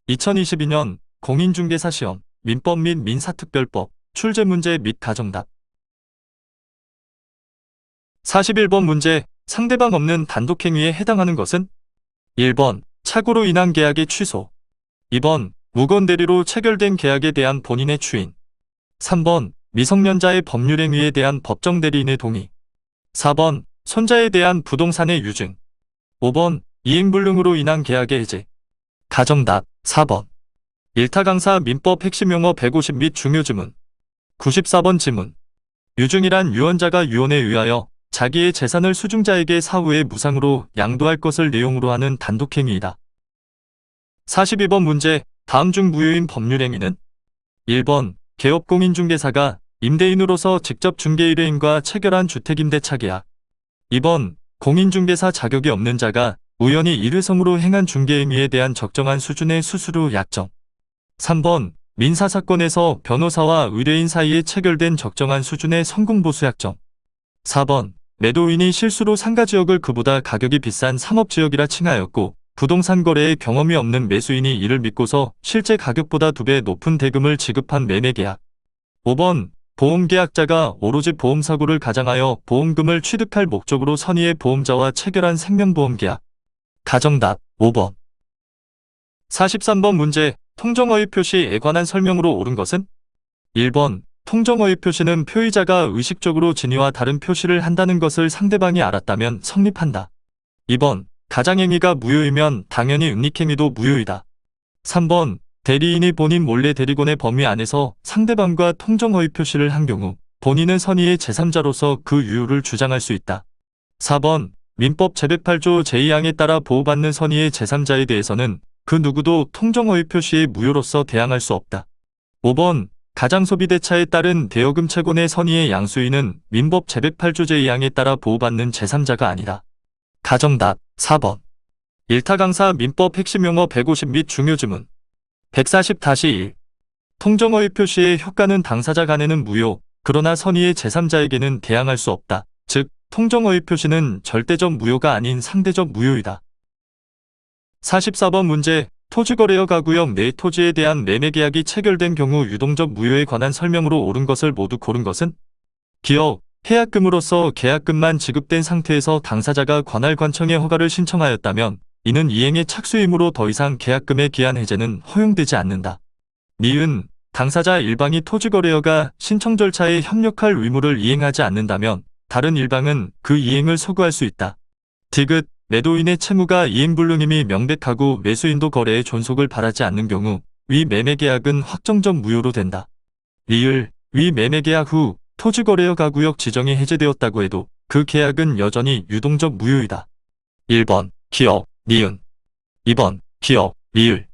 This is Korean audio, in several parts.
2022년 공인중개사 시험, 민법 및 민사특별법, 출제문제 및 가정답. 41번 문제, 상대방 없는 단독행위에 해당하는 것은? 1번, 착오로 인한 계약의 취소. 2번, 무건대리로 체결된 계약에 대한 본인의 추인. 3번, 미성년자의 법률행위에 대한 법정대리인의 동의. 4번, 손자에 대한 부동산의 유증. 5번, 이행불능으로 인한 계약의 해제. 가정답 4번. 일타 강사 민법 핵심 용어 150 및 중요 지문. 94번 지문. 유증이란 유언자가 유언에 의하여 자기의 재산을 수증자에게 사후에 무상으로 양도할 것을 내용으로 하는 단독행위이다. 42번 문제, 다음 중 무효인 법률행위는? 1번, 개업공인중개사가 임대인으로서 직접 중개의뢰인과 체결한 주택임대차 계약. 2번, 공인중개사 자격이 없는 자가 우연히 일회성으로 행한 중개행위에 대한 적정한 수준의 수수료 약정. 3번, 민사사건에서 변호사와 의뢰인 사이에 체결된 적정한 수준의 성공보수 약정. 4번, 매도인이 실수로 상가지역을 그보다 가격이 비싼 상업지역이라 칭하였고 부동산 거래에 경험이 없는 매수인이 이를 믿고서 실제 가격보다 2배 높은 대금을 지급한 매매계약. 5번, 보험계약자가 오로지 보험사고를 가장하여 보험금을 취득할 목적으로 선의의 보험자와 체결한 생명보험계약. 가정답 5번. 43번 문제, 통정허위 표시에 관한 설명으로 옳은 것은? 1번, 통정허위 표시는 표의자가 의식적으로 진위와 다른 표시를 한다는 것을 상대방이 알았다면 성립한다. 2번, 가장행위가 무효이면 당연히 은닉행위도 무효이다. 3번, 대리인이 본인 몰래 대리권의 범위 안에서 상대방과 통정허위 표시를 한 경우 본인은 선의의 제3자로서 그 유효를 주장할 수 있다. 4번, 민법 제108조 제2항에 따라 보호받는 선의의 제3자에 대해서는 그 누구도 통정허위 표시의 무효로서 대항할 수 없다. 5번, 가장소비대차에 따른 대여금 채권의 선의의 양수인은 민법 제108조 제2항에 따라 보호받는 제3자가 아니다. 가정답 4번. 일타 강사 민법 핵심 용어 150 및 중요 지문. 140-1. 통정허위 표시의 효과는 당사자 간에는 무효, 그러나 선의의 제3자에게는 대항할 수 없다. 즉, 통정허위 표시는 절대적 무효가 아닌 상대적 무효이다. 44번 문제, 토지거래여 가구역 내 토지에 대한 매매계약이 체결된 경우 유동적 무효에 관한 설명으로 옳은 것을 모두 고른 것은? 기억, 해약금으로서 계약금만 지급된 상태에서 당사자가 관할관청에 허가를 신청하였다면 이는 이행의 착수이므로 더 이상 계약금에 기한 해제는 허용되지 않는다. 니은, 당사자 일방이 토지거래여가 신청 절차에 협력할 의무를 이행하지 않는다면 다른 일방은 그 이행을 소구할 수 있다. 디귿, 매도인의 채무가 이행불능임이 명백하고 매수인도 거래의 존속을 바라지 않는 경우 위 매매계약은 확정적 무효로 된다. 리을, 위 매매계약 후 토지거래여 가구역 지정이 해제되었다고 해도 그 계약은 여전히 유동적 무효이다. 1번, 기억, 니은. 2번, 기억, 리을.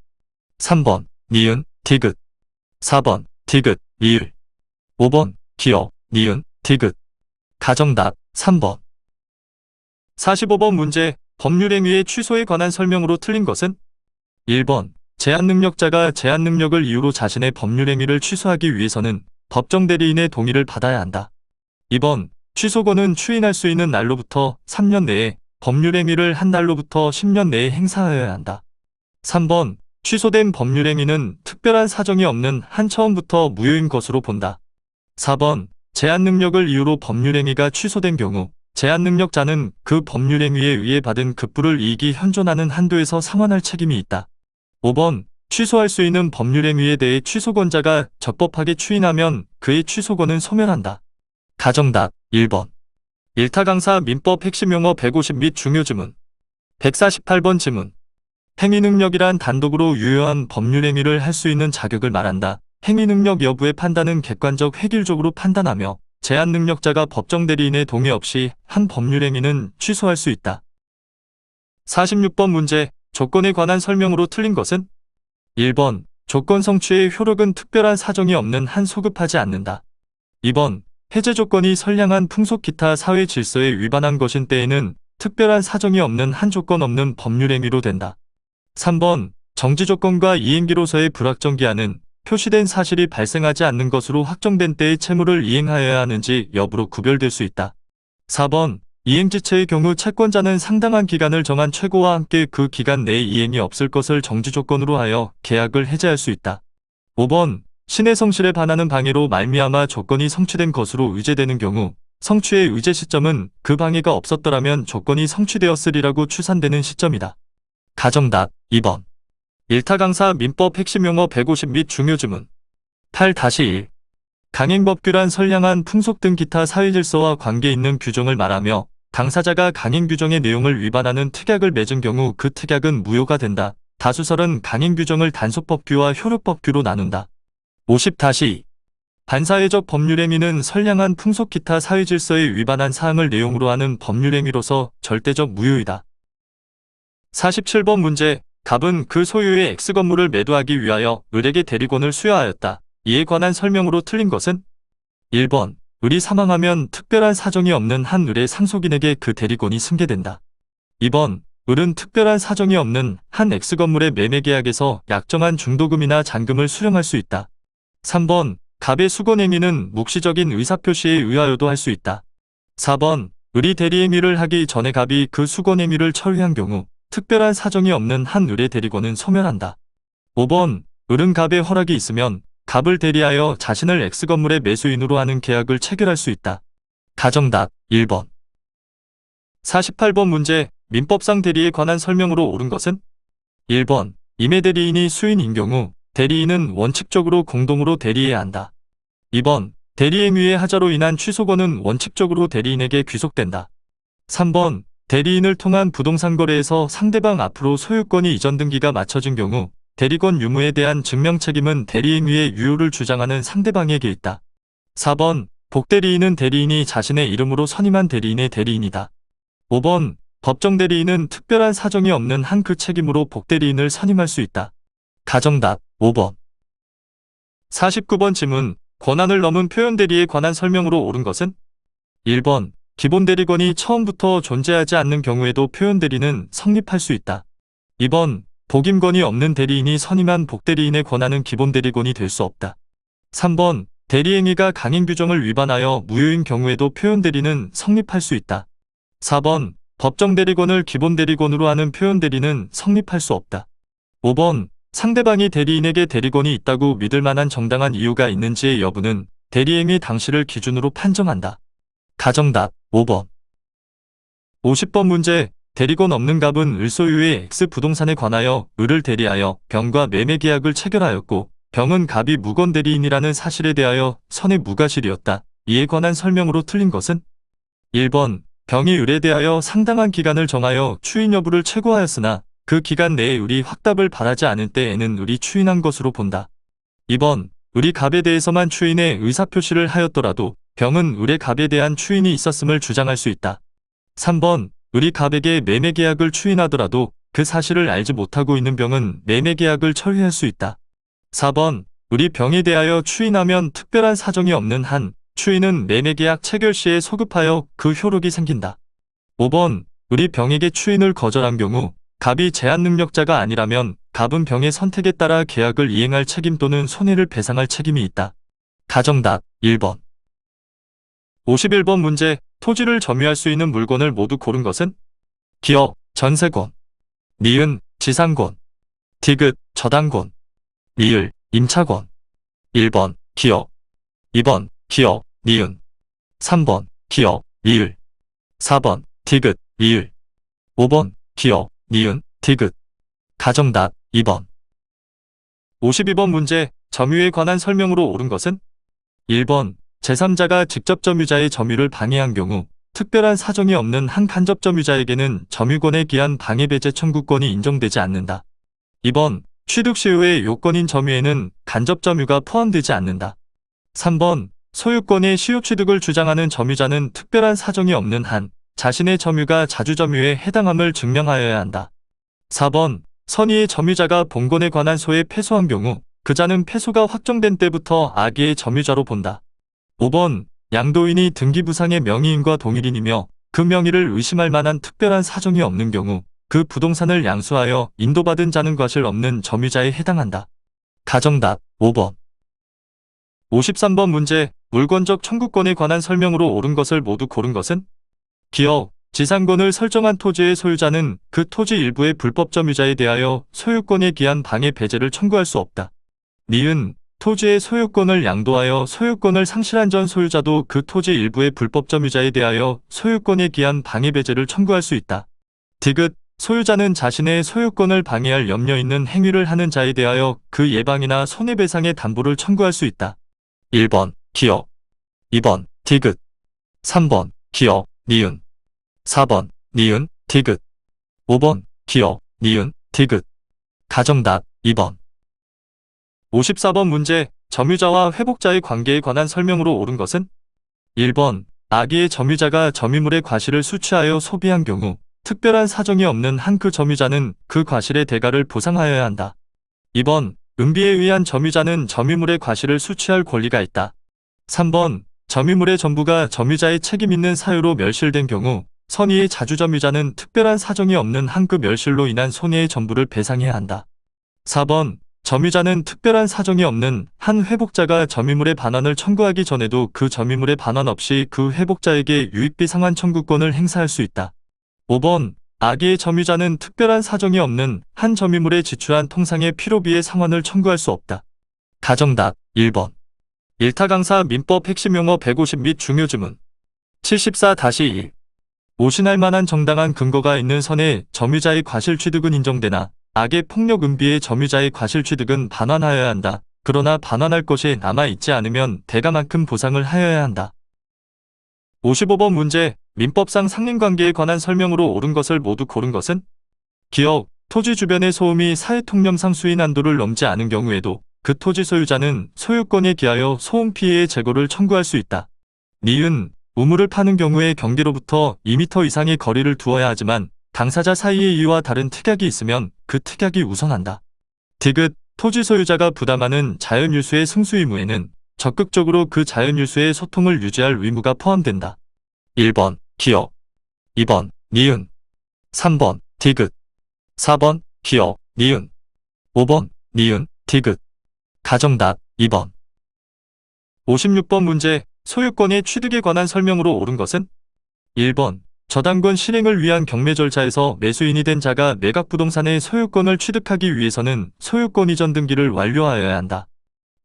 3번, 니은, 디귿. 4번, 디귿, 리을. 5번, 기억, 니은, 디귿. 가정답 3번. 45번 문제, 법률행위의 취소에 관한 설명으로 틀린 것은? 1번, 제한능력자가 제한능력을 이유로 자신의 법률행위를 취소하기 위해서는 법정대리인의 동의를 받아야 한다. 2번, 취소권은 추인할 수 있는 날로부터 3년 내에, 법률행위를 한 날로부터 10년 내에 행사하여야 한다. 3번, 취소된 법률행위는 특별한 사정이 없는 한 처음부터 무효인 것으로 본다. 4번, 제한능력을 이유로 법률행위가 취소된 경우 제한능력자는 그 법률행위에 의해 받은 급부를 이익이 현존하는 한도에서 상환할 책임이 있다. 5번, 취소할 수 있는 법률행위에 대해 취소권자가 적법하게 추인하면 그의 취소권은 소멸한다. 가정답 1번. 일타 강사 민법 핵심 용어 150 및 중요 지문. 148번 지문. 행위능력이란 단독으로 유효한 법률행위를 할 수 있는 자격을 말한다. 행위능력 여부의 판단은 객관적 획일적으로 판단하며 제한능력자가 법정대리인의 동의 없이 한 법률행위는 취소할 수 있다. 46번 문제, 조건에 관한 설명으로 틀린 것은? 1번, 조건 성취의 효력은 특별한 사정이 없는 한 소급하지 않는다. 2번, 해제 조건이 선량한 풍속 기타 사회 질서에 위반한 것인 때에는 특별한 사정이 없는 한 조건 없는 법률행위로 된다. 3번, 정지 조건과 이행기로서의 불확정기한은 표시된 사실이 발생하지 않는 것으로 확정된 때의 채무를 이행하여야 하는지 여부로 구별될 수 있다. 4번, 이행지체의 경우 채권자는 상당한 기간을 정한 최고와 함께 그 기간 내에 이행이 없을 것을 정지 조건으로 하여 계약을 해제할 수 있다. 5번 신의 성실에 반하는 방해로 말미암아 조건이 성취된 것으로 의제되는 경우 성취의 의제 시점은 그 방해가 없었더라면 조건이 성취되었으리라고 추산되는 시점이다. 가정답 2번. 일타 강사 민법 핵심 용어 150 및 중요 지문 8-1 강행법규란 선량한 풍속 등 기타 사회질서와 관계 있는 규정을 말하며 당사자가 강행규정의 내용을 위반하는 특약을 맺은 경우 그 특약은 무효가 된다. 다수설은 강행규정을 단속법규와 효력법규로 나눈다. 50-2 반사회적 법률행위는 선량한 풍속 기타 사회질서에 위반한 사항을 내용으로 하는 법률행위로서 절대적 무효이다. 47번 문제 갑은 그 소유의 X건물을 매도하기 위하여 을에게 대리권을 수여하였다. 이에 관한 설명으로 틀린 것은 1번 을이 사망하면 특별한 사정이 없는 한 을의 상속인에게 그 대리권이 승계된다. 2번 을은 특별한 사정이 없는 한 X건물의 매매계약에서 약정한 중도금이나 잔금을 수령할 수 있다. 3번 갑의 수권행위는 묵시적인 의사표시에 의하여도 할 수 있다. 4번 을이 대리행위를 하기 전에 갑이 그 수권행위를 철회한 경우 특별한 사정이 없는 한 을의 대리권은 소멸한다. 5번 을은 갑의 허락이 있으면 갑을 대리하여 자신을 X건물의 매수인으로 하는 계약을 체결할 수 있다. 가정답 1번. 48번 문제 민법상 대리에 관한 설명으로 옳은 것은 1번 임의 대리인이 수인인 경우 대리인은 원칙적으로 공동으로 대리해야 한다. 2번 대리행위의 하자로 인한 취소권은 원칙적으로 대리인에게 귀속된다. 3번 대리인을 통한 부동산 거래에서 상대방 앞으로 소유권이 이전 등기가 맞춰진 경우 대리권 유무에 대한 증명 책임은 대리행위의 유효를 주장하는 상대방에게 있다. 4번 복대리인은 대리인이 자신의 이름으로 선임한 대리인의 대리인이다. 5번 법정 대리인은 특별한 사정이 없는 한 그 책임으로 복대리인을 선임할 수 있다. 가정답 5번. 49번 질문 권한을 넘은 표현 대리에 관한 설명으로 옳은 것은 1번 기본 대리권이 처음부터 존재하지 않는 경우에도 표현 대리는 성립할 수 있다. 2번 복임권이 없는 대리인이 선임한 복대리인의 권한은 기본 대리권이 될 수 없다. 3번 대리행위가 강행규정을 위반하여 무효인 경우에도 표현 대리는 성립할 수 있다. 4번 법정 대리권을 기본 대리권으로 하는 표현 대리는 성립할 수 없다. 5번 상대방이 대리인에게 대리권이 있다고 믿을 만한 정당한 이유가 있는지의 여부는 대리행위 당시를 기준으로 판정한다. 가정답 5번. 50번 문제 대리권 없는 갑은 을 소유의 X 부동산에 관하여 을을 대리하여 병과 매매계약을 체결하였고 병은 갑이 무권 대리인이라는 사실에 대하여 선의 무과실이었다. 이에 관한 설명으로 틀린 것은 1번 병이 을에 대하여 상당한 기간을 정하여 추인 여부를 최고하였으나 그 기간 내에 을이 확답을 바라지 않을 때에는 을이 추인한 것으로 본다. 2번 을이 갑에 대해서만 추인해 의사표시를 하였더라도 병은 을의 갑에 대한 추인이 있었음을 주장할 수 있다. 3번 을이 갑에게 매매계약을 추인하더라도 그 사실을 알지 못하고 있는 병은 매매계약을 철회할 수 있다. 4번 을이 병에 대하여 추인하면 특별한 사정이 없는 한 추인은 매매계약 체결 시에 소급하여 그 효력이 생긴다. 5번 을이 병에게 추인을 거절한 경우 갑이 제한 능력자가 아니라면 갑은 병의 선택에 따라 계약을 이행할 책임 또는 손해를 배상할 책임이 있다. 가정답 1번. 51번 문제 토지를 점유할 수 있는 물건을 모두 고른 것은 기업, 전세권, 니은, 지상권, 디귿, 저당권, 리을, 임차권 1번 기업, 2번 기업, 니은 3번 기업, 리을 4번 디귿, 리을 5번 기업, 니은, 디귿 가정답 2번. 52번 문제 점유에 관한 설명으로 옳은 것은 1번 제3자가 직접 점유자의 점유를 방해한 경우 특별한 사정이 없는 한 간접 점유자에게는 점유권에 기한 방해 배제 청구권이 인정되지 않는다. 2번 취득 시효의 요건인 점유에는 간접 점유가 포함되지 않는다. 3번 소유권의 시효 취득을 주장하는 점유자는 특별한 사정이 없는 한 자신의 점유가 자주점유에 해당함을 증명하여야 한다. 4번 선의의 점유자가 본권에 관한 소에 패소한 경우 그 자는 패소가 확정된 때부터 악의의 점유자로 본다. 5번 양도인이 등기부상의 명의인과 동일인이며 그 명의를 의심할 만한 특별한 사정이 없는 경우 그 부동산을 양수하여 인도받은 자는 과실 없는 점유자에 해당한다. 가정답 5번. 53번 문제 물권적 청구권에 관한 설명으로 옳은 것을 모두 고른 것은 기업, 지상권을 설정한 토지의 소유자는 그 토지 일부의 불법 점유자에 대하여 소유권에 기한 방해 배제를 청구할 수 없다. 니은 토지의 소유권을 양도하여 소유권을 상실한 전 소유자도 그 토지 일부의 불법 점유자에 대하여 소유권에 기한 방해 배제를 청구할 수 있다. 디귿 소유자는 자신의 소유권을 방해할 염려 있는 행위를 하는 자에 대하여 그 예방이나 손해배상의 담보를 청구할 수 있다. 1번 기역 2번 디귿 3번 기역 니은 4번 니은 디귿 5번 기역 니은 디귿 가정답 2번 54번 문제 점유자와 회복자의 관계에 관한 설명으로 옳은 것은 1번 악의의 점유자가 점유물의 과실을 수취하여 소비한 경우 특별한 사정이 없는 한 그 점유자는 그 과실의 대가를 보상하여야 한다. 2번 은비에 의한 점유자는 점유물의 과실을 수취할 권리가 있다. 3번 점유물의 전부가 점유자의 책임 있는 사유로 멸실된 경우 선의의 자주점유자는 특별한 사정이 없는 한 그 멸실로 인한 손해의 전부를 배상해야 한다. 4번 점유자는 특별한 사정이 없는 한 회복자가 점유물의 반환을 청구하기 전에도 그 점유물의 반환 없이 그 회복자에게 유익비 상환 청구권을 행사할 수 있다. 5번 악의의 점유자는 특별한 사정이 없는 한 점유물에 지출한 통상의 필요비의 상환을 청구할 수 없다. 가정답 1번 1타 강사 민법 핵심 용어 150 및 중요 지문 74-1 오신할 만한 정당한 근거가 있는 선에 점유자의 과실 취득은 인정되나 악의 폭력 은비의 점유자의 과실 취득은 반환하여야 한다. 그러나 반환할 것이 남아있지 않으면 대가만큼 보상을 하여야 한다. 55번 문제 민법상 상린관계에 관한 설명으로 옳은 것을 모두 고른 것은 기역 토지 주변의 소음이 사회통념상 수인 한도를 넘지 않은 경우에도 그 토지 소유자는 소유권에 기하여 소음 피해의 재고를 청구할 수 있다. 니은 우물을 파는 경우에 경계로부터 2m 이상의 거리를 두어야 하지만 당사자 사이의 이유와 다른 특약이 있으면 그 특약이 우선한다. 디귿 토지 소유자가 부담하는 자연유수의 승수 의무에는 적극적으로 그 자연유수의 소통을 유지할 의무가 포함된다. 1번 기역 2번 니은 3번 디귿 4번 기역 니은 5번 니은 디귿 가정답 2번 56번 문제 소유권의 취득에 관한 설명으로 옳은 것은 1번 저당권 실행을 위한 경매 절차에서 매수인이 된 자가 매각부동산의 소유권을 취득하기 위해서는 소유권 이전 등기를 완료하여야 한다.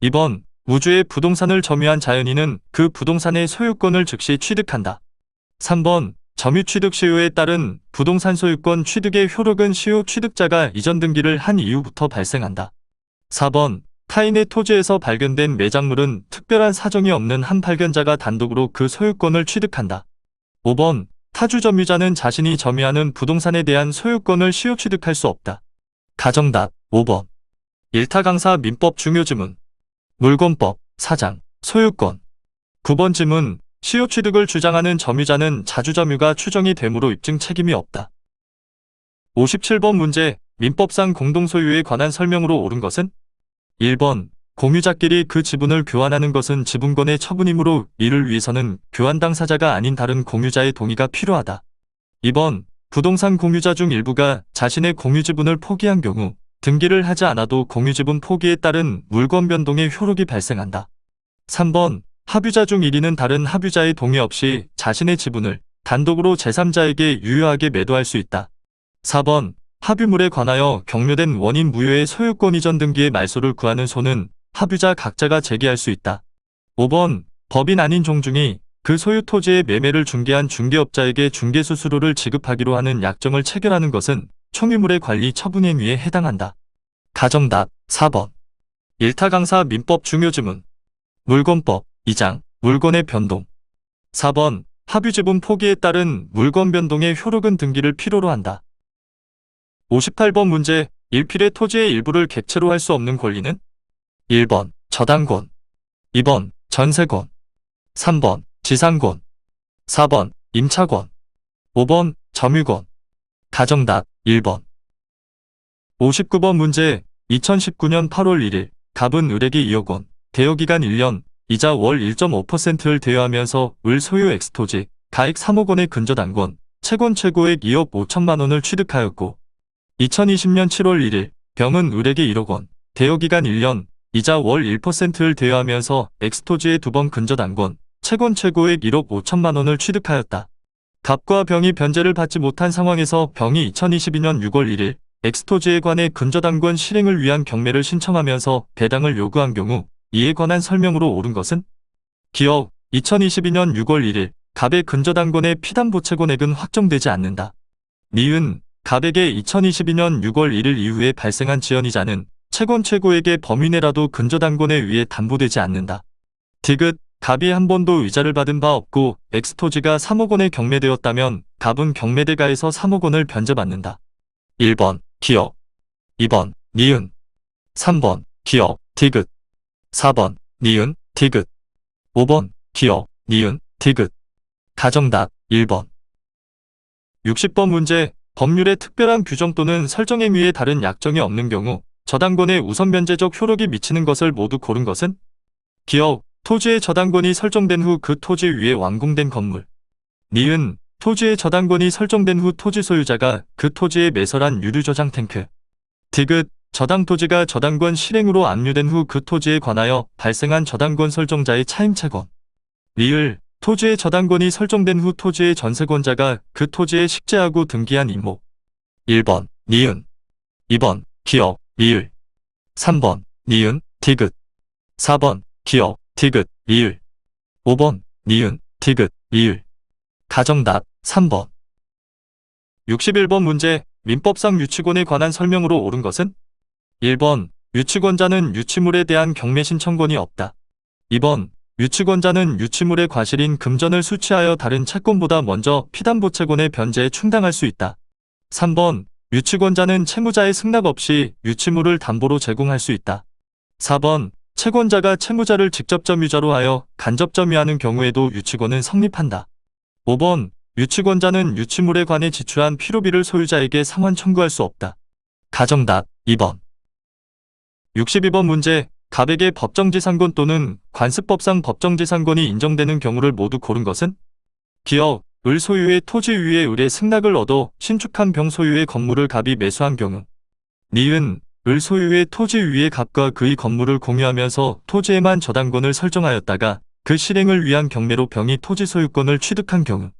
2번 우주의 부동산을 점유한 자연인은 그 부동산의 소유권을 즉시 취득한다. 3번 점유 취득 시효에 따른 부동산 소유권 취득의 효력은 시효 취득자가 이전 등기를 한 이후부터 발생한다. 4번 타인의 토지에서 발견된 매장물은 특별한 사정이 없는 한 발견자가 단독으로 그 소유권을 취득한다. 5번 타주 점유자는 자신이 점유하는 부동산에 대한 소유권을 시효 취득할 수 없다. 가정답 5번 1타 강사 민법 중요 지문 물권법 4장 소유권 9번 지문 시효 취득을 주장하는 점유자는 자주점유가 추정이 되므로 입증 책임이 없다. 57번 문제 민법상 공동소유에 관한 설명으로 옳은 것은 1번 공유자끼리 그 지분을 교환하는 것은 지분권의 처분이므로 이를 위해서는 교환 당사자가 아닌 다른 공유자의 동의가 필요하다. 2번 부동산 공유자 중 일부가 자신의 공유지분을 포기한 경우 등기를 하지 않아도 공유지분 포기에 따른 물권 변동의 효력이 발생한다. 3번 합유자 중 1위는 다른 합유자의 동의 없이 자신의 지분을 단독으로 제3자에게 유효하게 매도할 수 있다. 4번 합유물에 관하여 경료된 원인 무효의 소유권 이전 등기의 말소를 구하는 소는 합유자 각자가 제기할 수 있다. 5번 법인 아닌 종중이 그 소유 토지의 매매를 중개한 중개업자에게 중개수수료를 지급하기로 하는 약정을 체결하는 것은 총유물의 관리 처분행위에 해당한다. 가정답 4번 1타 강사 민법 중요 지문 물권법 2장 물권의 변동 4번 합유지분 포기에 따른 물권 변동의 효력은 등기를 필요로 한다. 58번 문제 1필의 토지의 일부를 객체로 할 수 없는 권리는 1번 저당권 2번 전세권 3번 지상권 4번 임차권 5번 점유권 가정답 1번 59번 문제 2019년 8월 1일 갑은 을에게 2억 원 대여기간 1년 이자 월 1.5%를 대여하면서 을 소유 엑스토지 가액 3억 원의 근저당권 채권 최고액 2억 5천만 원을 취득하였고 2020년 7월 1일 병은 을에게 1억 원 대여기간 1년 이자 월 1%를 대여하면서 엑스토지의 2번 근저당권 채권 최고액 1억 5천만 원을 취득하였다. 갑과 병이 변제를 받지 못한 상황에서 병이 2022년 6월 1일 엑스토지에 관해 근저당권 실행을 위한 경매를 신청하면서 배당을 요구한 경우 이에 관한 설명으로 옳은 것은 기억 2022년 6월 1일 갑의 근저당권의 피담보채권액은 확정되지 않는다. 니은 갑에게 2022년 6월 1일 이후에 발생한 지연이자는 채권 최고액의 범위내라도 근저당권에 의해 담보되지 않는다. 디귿 갑이 한 번도 이자를 받은 바 없고 엑스토지가 3억 원에 경매되었다면 갑은 경매대가에서 3억 원을 변제받는다. 1번 기억 2번 니은 3번 기억 디귿 4번 니은 디귿 5번 기억 니은 디귿 가정답 1번 60번 문제 법률의 특별한 규정 또는 설정 행위에 다른 약정이 없는 경우 저당권에 우선 변제적 효력이 미치는 것을 모두 고른 것은 기억 토지의 저당권이 설정된 후 그 토지 위에 완공된 건물. 니은 토지의 저당권이 설정된 후 토지 소유자가 그 토지에 매설한 유류 저장 탱크. 디귿 저당 토지가 저당권 실행으로 압류된 후 그 토지에 관하여 발생한 저당권 설정자의 차임채권. 리을 토지의 저당권이 설정된 후 토지의 전세권자가 그 토지에 식재하고 등기한 임목. 1번 니은 2번 기억 리을 3번 니은 디귿 4번 기억 디귿 리을 5번 니은 디귿 리을 가정답 3번 61번 문제 민법상 유치권에 관한 설명으로 옳은 것은 1번 유치권자는 유치물에 대한 경매 신청권이 없다. 2번 유치권자는 유치물의 과실인 금전을 수취하여 다른 채권보다 먼저 피담보채권의 변제에 충당할 수 있다. 3번 유치권자는 채무자의 승낙 없이 유치물을 담보로 제공할 수 있다. 4번 채권자가 채무자를 직접 점유자로 하여 간접 점유하는 경우에도 유치권은 성립한다. 5번 유치권자는 유치물에 관해 지출한 필요비를 소유자에게 상환 청구할 수 없다. 가정답 2번 62번 문제 갑에게 법정지상권 또는 관습법상 법정지상권이 인정되는 경우를 모두 고른 것은 기억 을 소유의 토지 위에 을의 승낙을 얻어 신축한 병 소유의 건물을 갑이 매수한 경우. 니은 을 소유의 토지 위에 갑과 그의 건물을 공유하면서 토지에만 저당권을 설정하였다가 그 실행을 위한 경매로 병이 토지 소유권을 취득한 경우.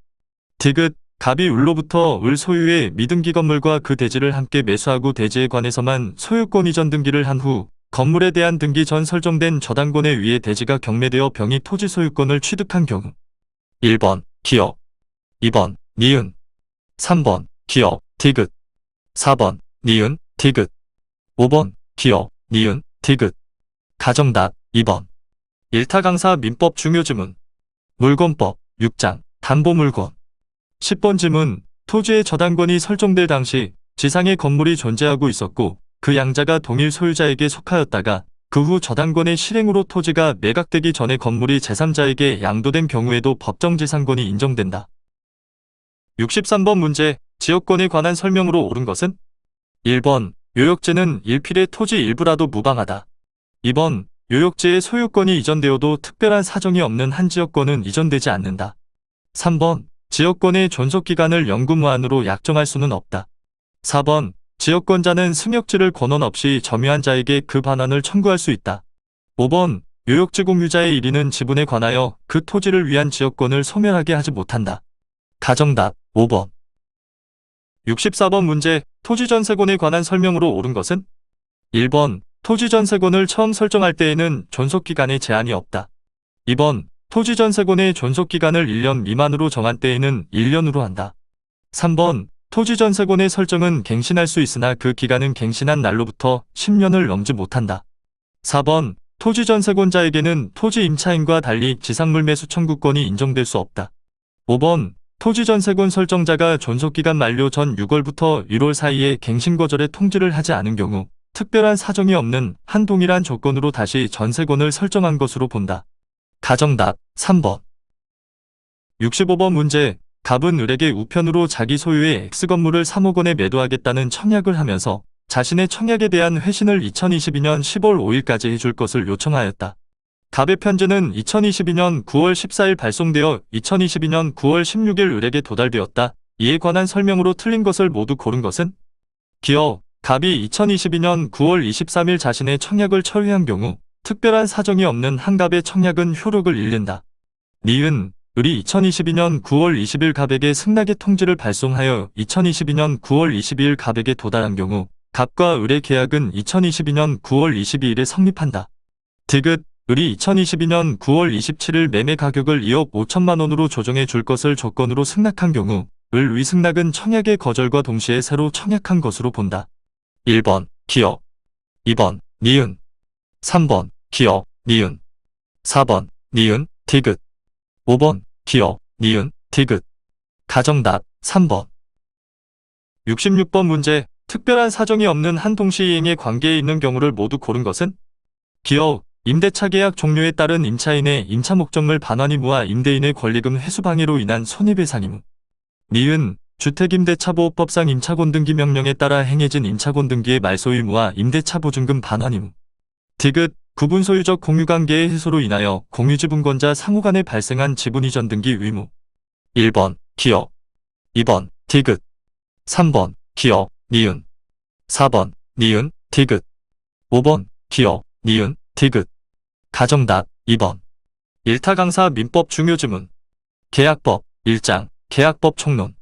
디귿 갑이 을로부터 을 소유의 미등기 건물과 그 대지를 함께 매수하고 대지에 관해서만 소유권 이전 등기를 한 후 건물에 대한 등기 전 설정된 저당권에 의해 대지가 경매되어 병이 토지 소유권을 취득한 경우. 1번 기억 2번 니은 3번 기억 디귿 4번 니은 디귿 5번 기억 니은 디귿 가정답 2번 1타 강사 민법 중요 지문 물권법 6장 담보물권 10번 지문 토지의 저당권이 설정될 당시 지상에 건물이 존재하고 있었고 그 양자가 동일 소유자에게 속하였다가 그 후 저당권의 실행으로 토지가 매각되기 전에 건물이 제3자에게 양도된 경우에도 법정지상권이 인정된다. 63번 문제 지역권에 관한 설명으로 옳은 것은 1번 요역지는 일필의 토지 일부라도 무방하다. 2번 요역지의 소유권이 이전되어도 특별한 사정이 없는 한 지역권은 이전되지 않는다. 3번 지역권의 존속기간을 영구무한으로 약정할 수는 없다. 4번 지역권자는 승역지를 권원 없이 점유한 자에게 그 반환을 청구할 수 있다. 5번 요역지 공유자의 일위는 지분에 관하여 그 토지를 위한 지역권을 소멸하게 하지 못한다. 가정답 5번 64번 문제 토지전세권에 관한 설명으로 옳은 것은 1번 토지전세권을 처음 설정할 때에는 존속기간에 제한이 없다. 2번 토지전세권의 존속기간을 1년 미만으로 정한 때에는 1년으로 한다. 3번 토지전세권의 설정은 갱신할 수 있으나 그 기간은 갱신한 날로부터 10년을 넘지 못한다. 4번 토지전세권자에게는 토지 임차인과 달리 지상물 매수 청구권이 인정될 수 없다. 5번 토지전세권 설정자가 존속기간 만료 전 6월부터 1월 사이에 갱신거절의 통지를 하지 않은 경우 특별한 사정이 없는 한 동일한 조건으로 다시 전세권을 설정한 것으로 본다. 가정답 3번 65번 문제 갑은 을에게 우편으로 자기 소유의 X건물을 3억 원에 매도하겠다는 청약을 하면서 자신의 청약에 대한 회신을 2022년 10월 5일까지 해줄 것을 요청하였다. 갑의 편지는 2022년 9월 14일 발송되어 2022년 9월 16일 을에게 도달되었다. 이에 관한 설명으로 틀린 것을 모두 고른 것은 기어 갑이 2022년 9월 23일 자신의 청약을 철회한 경우 특별한 사정이 없는 한 갑의 청약은 효력을 잃는다. 니은 을이 2022년 9월 20일 갑에게 승낙의 통지를 발송하여 2022년 9월 22일 갑에게 도달한 경우 갑과 을의 계약은 2022년 9월 22일에 성립한다. 디귿, 을이 2022년 9월 27일 매매 가격을 2억 5천만 원으로 조정해 줄 것을 조건으로 승낙한 경우 을 위승낙은 청약의 거절과 동시에 새로 청약한 것으로 본다. 1번 기억, 2번 니은, 3번 기억, 니은, 4번 니은, 디귿, 5번 기억, 니은, 디귿. 가정답 3번. 66번 문제. 특별한 사정이 없는 한 동시이행의 관계에 있는 경우를 모두 고른 것은? 기억, 임대차 계약 종료에 따른 임차인의 임차 목적물 반환 의무와 임대인의 권리금 회수 방해로 인한 손해배상 의무. 니은, 주택임대차보호법상 임차권등기 명령에 따라 행해진 임차권등기의 말소 의무와 임대차 보증금 반환 의무. 디귿, 구분소유적 공유관계의 해소로 인하여 공유지분권자 상호 간에 발생한 지분이전 등기 의무. 1번 기억, 2번 디귿, 3번 기억, 니은, 4번 니은, 디귿, 5번 기억, 니은, 디귿. 가정답 2번. 일타 강사 민법 중요지문. 계약법 1장 계약법 총론.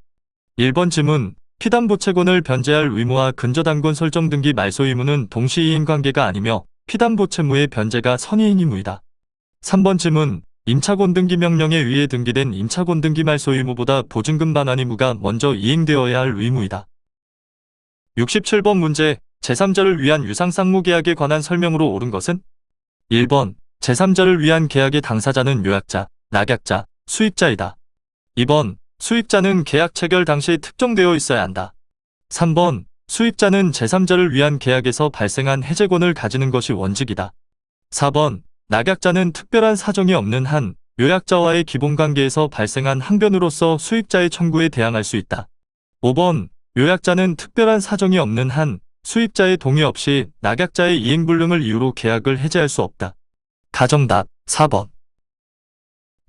1번 지문. 피담보채권을 변제할 의무와 근저당권 설정 등기 말소 의무는 동시이행 관계가 아니며 피담보채무의 변제가 선이행 의무이다. 3번 지문. 임차권 등기 명령에 의해 등기된 임차권 등기 말소 의무보다 보증금 반환 의무가 먼저 이행되어야 할 의무이다. 67번 문제. 제3자를 위한 유상상무계약에 관한 설명으로 옳은 것은? 1번. 제3자를 위한 계약의 당사자는 요약자, 낙약자, 수입자이다. 2번. 수입자는 계약 체결 당시 특정되어 있어야 한다. 3번. 수입자는 제3자를 위한 계약에서 발생한 해제권을 가지는 것이 원칙이다. 4번. 낙약자는 특별한 사정이 없는 한 요약자와의 기본관계에서 발생한 항변으로서 수입자의 청구에 대항할 수 있다. 5번. 요약자는 특별한 사정이 없는 한 수입자의 동의 없이 낙약자의 이행불능을 이유로 계약을 해제할 수 없다. 가정답 4번.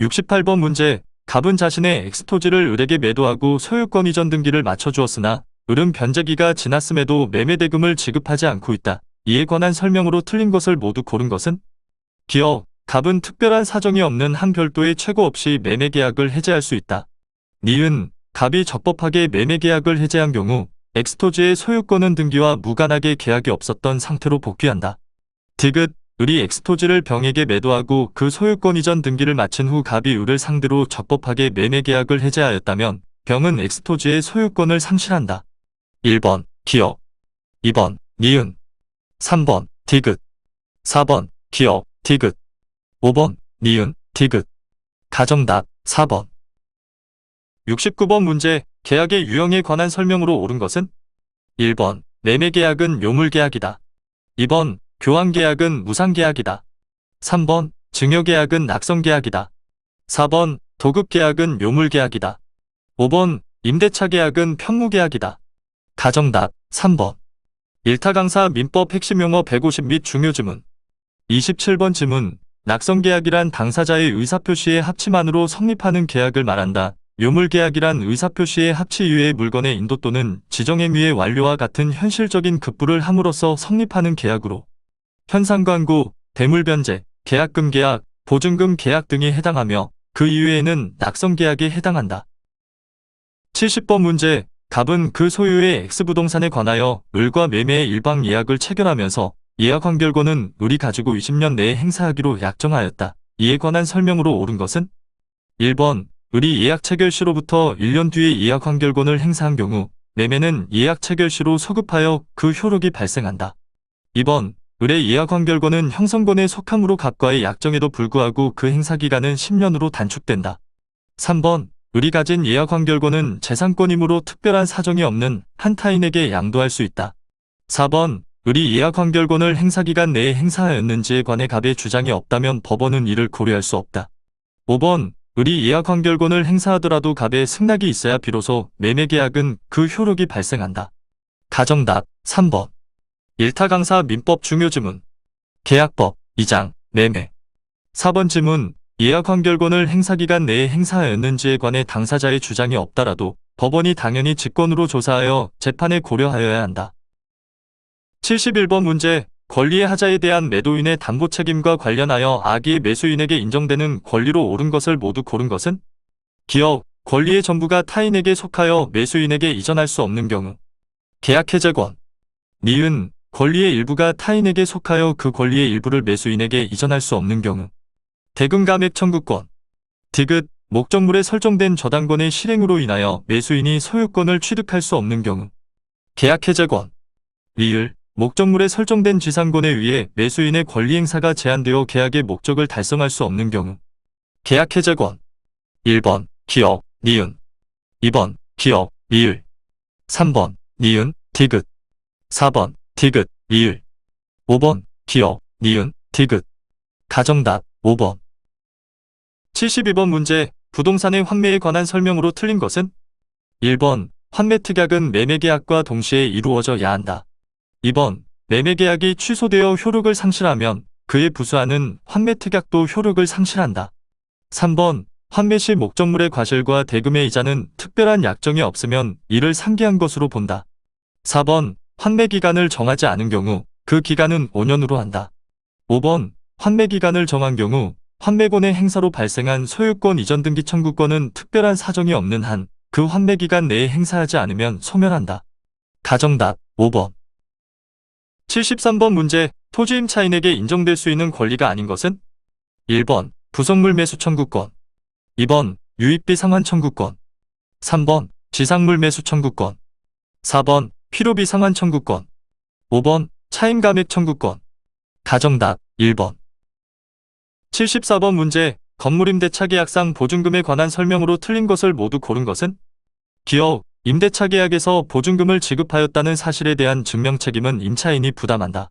68번 문제. 갑은 자신의 엑스토지를 을에게 매도하고 소유권 이전 등기를 맞춰주었으나 을은 변제기가 지났음에도 매매대금을 지급하지 않고 있다. 이에 관한 설명으로 틀린 것을 모두 고른 것은? 기억, 갑은 특별한 사정이 없는 한 별도의 최고 없이 매매계약을 해제할 수 있다. 니은, 갑이 적법하게 매매계약을 해제한 경우 엑스토지의 소유권은 등기와 무관하게 계약이 없었던 상태로 복귀한다. 디귿, 을이 엑스토지를 병에게 매도하고 그 소유권 이전 등기를 마친 후 갑이 을을 상대로 적법하게 매매계약을 해제하였다면 병은 엑스토지의 소유권을 상실한다. 1번 기억, 2번 니은, 3번 디귿, 4번 기억, 디귿, 5번 니은, 디귿. 가정답 4번. 69번 문제. 계약의 유형에 관한 설명으로 옳은 것은? 1번. 매매계약은 묘물계약이다. 2번. 교환계약은 무상계약이다. 3번. 증여계약은 낙성계약이다. 4번. 도급계약은 묘물계약이다. 5번. 임대차계약은 편무계약이다. 가정답 3번. 일타강사 민법 핵심 용어 150 및 중요지문. 27번 지문. 낙성계약이란 당사자의 의사표시의 합치만으로 성립하는 계약을 말한다. 묘물계약이란 의사표시의 합치 이외의 물건의 인도 또는 지정행위의 완료와 같은 현실적인 급부를 함으로써 성립하는 계약으로 현상광고, 대물변제, 계약금 계약, 보증금 계약 등이 해당하며 그 이외에는 낙성계약에 해당한다. 70번 문제. 갑은 그 소유의 X부동산에 관하여 을과 매매의 일방 예약을 체결하면서 예약 환결권은 을이 가지고 20년 내에 행사하기로 약정하였다. 이에 관한 설명으로 옳은 것은? 1번. 을이 예약 체결 시로부터 1년 뒤에 예약 환결권을 행사한 경우 매매는 예약 체결 시로 소급하여 그 효력이 발생한다. 2번. 을의 예약 환결권은 형성권에 속함으로 갑과의 약정에도 불구하고 그 행사기간은 10년으로 단축된다. 3번. 을이 가진 예약 환결권은 재산권이므로 특별한 사정이 없는 한 타인에게 양도할 수 있다. 4번. 을이 예약 환결권을 행사기간 내에 행사하였는지에 관해 갑의 주장이 없다면 법원은 이를 고려할 수 없다. 5번. 을이 예약 환결권을 행사하더라도 갑의 승낙이 있어야 비로소 매매계약은 그 효력이 발생한다. 가정답 3번. 일타강사 민법 중요지문. 계약법 2장 매매. 4번 지문. 예약 환결권을 행사기간 내에 행사하였는지에 관해 당사자의 주장이 없다라도 법원이 당연히 직권으로 조사하여 재판에 고려하여야 한다. 71번 문제. 권리의 하자에 대한 매도인의 담보 책임과 관련하여 악의 매수인에게 인정되는 권리로 옳은 것을 모두 고른 것은? 기업, 권리의 전부가 타인에게 속하여 매수인에게 이전할 수 없는 경우. 계약 해제권. 니은, 권리의 일부가 타인에게 속하여 그 권리의 일부를 매수인에게 이전할 수 없는 경우. 대금 감액 청구권. 디귿, 목적물에 설정된 저당권의 실행으로 인하여 매수인이 소유권을 취득할 수 없는 경우. 계약 해제권. 리을, 목적물에 설정된 지상권에 의해 매수인의 권리 행사가 제한되어 계약의 목적을 달성할 수 없는 경우. 계약 해제권. 1번, 기업, 니은. 2번, 기업, 리을. 3번, 니은, 디귿. 4번, 디귿, 리을. 5번, 기업, 니은, 디귿. 가정답, 5번. 72번 문제, 부동산의 환매에 관한 설명으로 틀린 것은? 1번, 환매특약은 매매계약과 동시에 이루어져야 한다. 2번, 매매계약이 취소되어 효력을 상실하면 그에 부수하는 환매특약도 효력을 상실한다. 3번, 환매 시 목적물의 과실과 대금의 이자는 특별한 약정이 없으면 이를 상기한 것으로 본다. 4번, 환매 기간을 정하지 않은 경우 그 기간은 5년으로 한다. 5번, 환매 기간을 정한 경우 환매권의 행사로 발생한 소유권 이전 등기 청구권은 특별한 사정이 없는 한 그 환매 기간 내에 행사하지 않으면 소멸한다. 가정답, 5번. 73번 문제, 토지 임차인에게 인정될 수 있는 권리가 아닌 것은? 1번, 부속물 매수 청구권. 2번, 유입비 상환 청구권. 3번, 지상물 매수 청구권. 4번, 필요비 상환 청구권. 5번, 차임 감액 청구권. 가정답, 1번. 74번 문제, 건물 임대차 계약상 보증금에 관한 설명으로 틀린 것을 모두 고른 것은? 기업, 임대차 계약에서 보증금을 지급하였다는 사실에 대한 증명 책임은 임차인이 부담한다.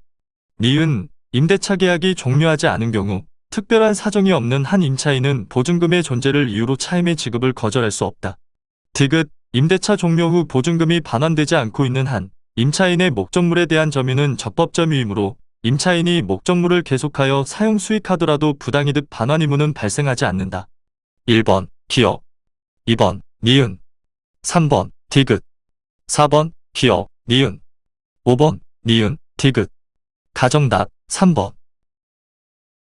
니은, 임대차 계약이 종료하지 않은 경우 특별한 사정이 없는 한 임차인은 보증금의 존재를 이유로 차임의 지급을 거절할 수 없다. 디귿, 임대차 종료 후 보증금이 반환되지 않고 있는 한 임차인의 목적물에 대한 점유는 적법점유이므로 임차인이 목적물을 계속하여 사용 수익하더라도 부당이득 반환 의무는 발생하지 않는다. 1번, 기업. 2번, 니은. 3번, 디귿. 4번, 기업, 니은. 5번, 니은, 디귿. 가정답, 3번.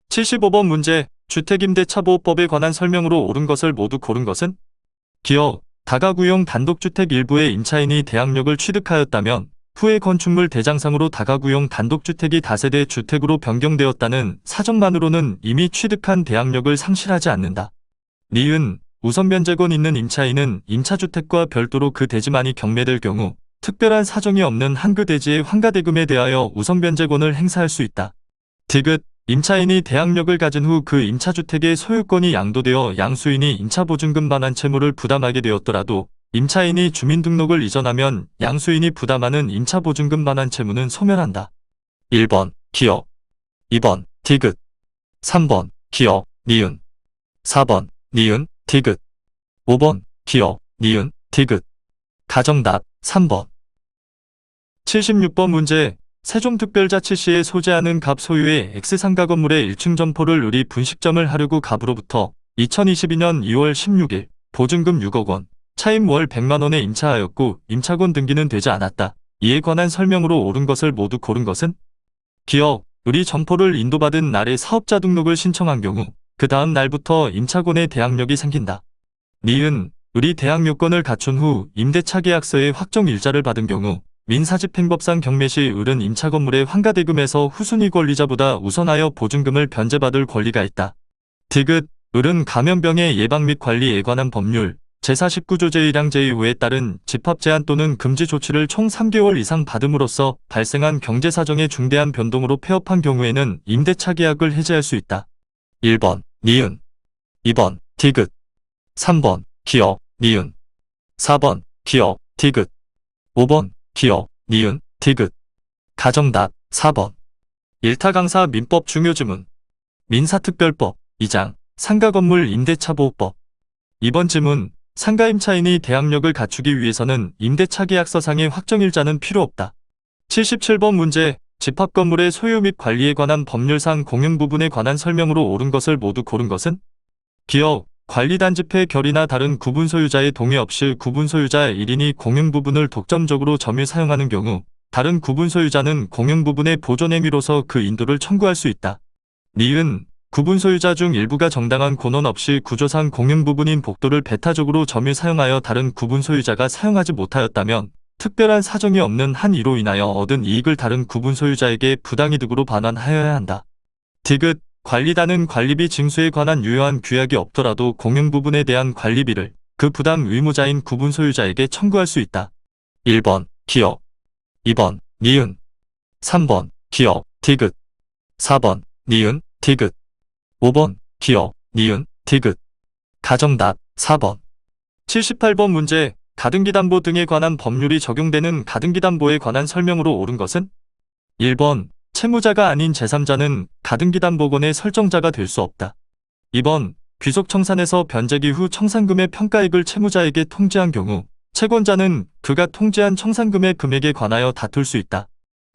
75번 문제, 주택임대차보호법에 관한 설명으로 옳은 것을 모두 고른 것은? 기업, 다가구용 단독주택 일부의 임차인이 대항력을 취득하였다면 후에 건축물 대장상으로 다가구용 단독주택이 다세대 주택으로 변경되었다는 사정만으로는 이미 취득한 대항력을 상실하지 않는다. 니은, 우선 변제권 있는 임차인은 임차주택과 별도로 그 대지만이 경매될 경우 특별한 사정이 없는 한 그 대지의 환가대금에 대하여 우선 변제권을 행사할 수 있다. 디귿, 임차인이 대항력을 가진 후 그 임차주택의 소유권이 양도되어 양수인이 임차보증금 반환 채무를 부담하게 되었더라도 임차인이 주민등록을 이전하면 양수인이 부담하는 임차보증금 반환 채무는 소멸한다. 1번, 기업. 2번, 디귿. 3번, 기업, 니은. 4번, 니은, 디귿. 5번, 기업, 니은, 디귿. 가정답, 3번. 76번 문제, 세종특별자치시에 소재하는 갑 소유의 X상가 건물의 1층 점포를 을이 분식점을 하려고 갑으로부터 2022년 2월 16일 보증금 6억 원, 차임 월 100만 원에 임차하였고 임차권 등기는 되지 않았다. 이에 관한 설명으로 옳은 것을 모두 고른 것은? 기업, 을이 점포를 인도받은 날에 사업자 등록을 신청한 경우 그 다음 날부터 임차권의 대항력이 생긴다. 니은, 을이 대항요건을 갖춘 후 임대차 계약서의 확정 일자를 받은 경우 민사집행법상 경매 시 을은 임차 건물의 환가대금에서 후순위 권리자보다 우선하여 보증금을 변제받을 권리가 있다. 디귿, 을은 감염병의 예방 및 관리에 관한 법률 제49조 제1항 제2호에 따른 집합 제한 또는 금지 조치를 총 3개월 이상 받음으로써 발생한 경제사정의 중대한 변동으로 폐업한 경우에는 임대차 계약을 해지할 수 있다. 1번, 니은. 2번, 디귿. 3번, 기업, 니은. 4번, 기업, 디귿. 5번, 기업, 니은, 디귿. 가정답, 4번. 일타 강사 민법 중요지문. 민사특별법 2장 상가건물 임대차보호법. 이번 지문, 상가임차인이 대항력을 갖추기 위해서는 임대차 계약서상의 확정일자는 필요 없다. 77번 문제, 집합건물의 소유 및 관리에 관한 법률상 공용 부분에 관한 설명으로 옳은 것을 모두 고른 것은? 기업, 관리단집회 결의나 다른 구분소유자의 동의 없이 구분소유자 1인이 공용 부분을 독점적으로 점유 사용하는 경우 다른 구분소유자는 공용 부분의 보존행위로서 그 인도를 청구할 수 있다. 니은, 구분 소유자 중 일부가 정당한 권한 없이 구조상 공용 부분인 복도를 배타적으로 점유 사용하여 다른 구분 소유자가 사용하지 못하였다면 특별한 사정이 없는 한 이로 인하여 얻은 이익을 다른 구분 소유자에게 부당이득으로 반환하여야 한다. 디귿, 관리단은 관리비 징수에 관한 유효한 규약이 없더라도 공용 부분에 대한 관리비를 그 부담 의무자인 구분 소유자에게 청구할 수 있다. 1번, 기업 2번, 니은 3번, 기업, 디귿 4번, 니은, 디귿 5번, 기업, 니은, 디귿. 가정답 4번. 78번 문제, 가등기담보 등에 관한 법률이 적용되는 가등기담보에 관한 설명으로 옳은 것은? 1번, 채무자가 아닌 제3자는 가등기담보권의 설정자가 될 수 없다. 2번, 귀속청산에서 변제기 후 청산금의 평가액을 채무자에게 통지한 경우 채권자는 그가 통지한 청산금의 금액에 관하여 다툴 수 있다.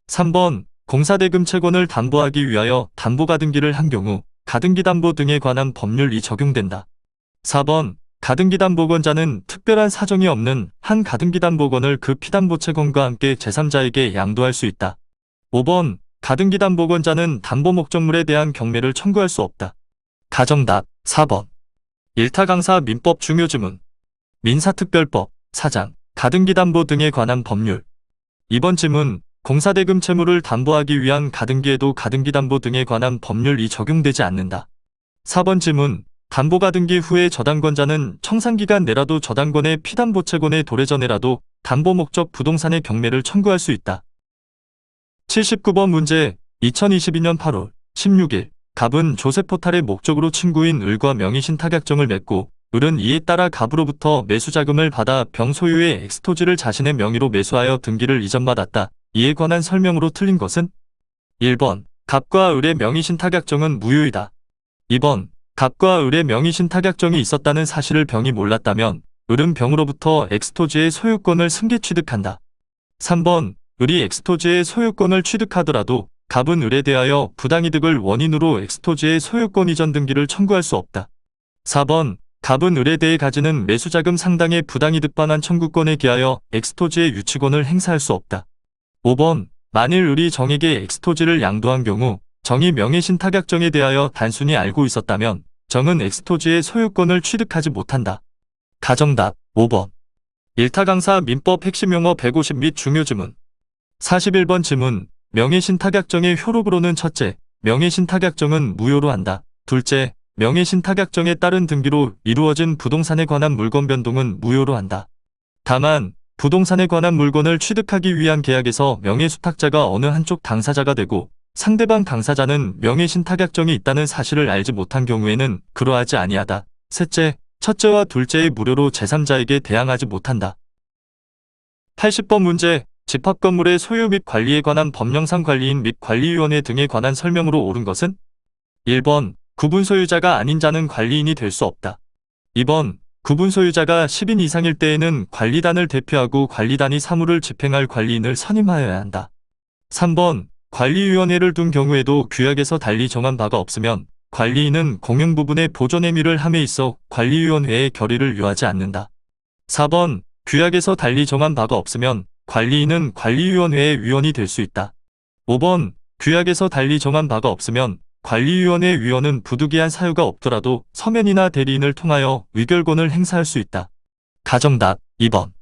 3번, 공사대금 채권을 담보하기 위하여 담보가등기를 한 경우 가등기담보 등에 관한 법률이 적용된다. 4번, 가등기담보권자는 특별한 사정이 없는 한 가등기담보권을 그 피담보채권과 함께 제3자에게 양도할 수 있다. 5번, 가등기담보권자는 담보목적물에 대한 경매를 청구할 수 없다. 가정답 4번. 일타강사 민법 중요지문 민사특별법 4장 가등기담보 등에 관한 법률. 2번 지문 공사대금 채무를 담보하기 위한 가등기에도 가등기담보 등에 관한 법률이 적용되지 않는다. 4번 지문 담보가등기 후에 저당권자는 청산기간 내라도 저당권의 피담보채권에 도래전에라도 담보목적 부동산의 경매를 청구할 수 있다. 79번 문제 2022년 8월 16일 갑은 조세포탈의 목적으로 친구인 을과 명의신탁약정을 맺고 을은 이에 따라 갑으로부터 매수자금을 받아 병 소유의 엑스토지를 자신의 명의로 매수하여 등기를 이전받았다. 이에 관한 설명으로 틀린 것은? 1번, 갑과 을의 명의신탁약정은 무효이다. 2번, 갑과 을의 명의신탁약정이 있었다는 사실을 병이 몰랐다면 을은 병으로부터 엑스토지의 소유권을 승계 취득한다. 3번, 을이 엑스토지의 소유권을 취득하더라도 갑은 을에 대하여 부당이득을 원인으로 엑스토지의 소유권 이전 등기를 청구할 수 없다. 4번, 갑은 을에 대해 가지는 매수자금 상당의 부당이득 반환 청구권에 기하여 엑스토지의 유치권을 행사할 수 없다. 5번, 만일 을이 정에게 엑스토지를 양도한 경우 정이 명의신탁약정에 대하여 단순히 알고 있었다면 정은 엑스토지의 소유권을 취득하지 못한다. 가정답 5번. 일타강사 민법 핵심 용어 150 및 중요지문 41번 지문 명의신탁약정의 효력으로는 첫째, 명의신탁약정은 무효로 한다. 둘째, 명의신탁약정에 따른 등기로 이루어진 부동산에 관한 물건 변동은 무효로 한다. 다만 부동산에 관한 물건을 취득하기 위한 계약에서 명의수탁자가 어느 한쪽 당사자가 되고 상대방 당사자는 명의신탁약정이 있다는 사실을 알지 못한 경우에는 그러하지 아니하다. 셋째, 첫째와 둘째의 무료로 제3자에게 대항하지 못한다. 80번 문제, 집합건물의 소유 및 관리에 관한 법령상 관리인 및 관리위원회 등에 관한 설명으로 옳은 것은? 1번, 구분 소유자가 아닌 자는 관리인이 될 수 없다. 2번, 구분 소유자가 10인 이상일 때에는 관리단을 대표하고 관리단이 사무를 집행할 관리인을 선임하여야 한다. 3번, 관리위원회를 둔 경우에도 규약에서 달리 정한 바가 없으면 관리인은 공용 부분의 보존 행위를 함에 있어 관리위원회의 결의를 요하지 않는다. 4번, 규약에서 달리 정한 바가 없으면 관리인은 관리위원회의 위원이 될 수 있다. 5번, 규약에서 달리 정한 바가 없으면 관리위원회 위원은 부득이한 사유가 없더라도 서면이나 대리인을 통하여 의결권을 행사할 수 있다. 가정답 2번.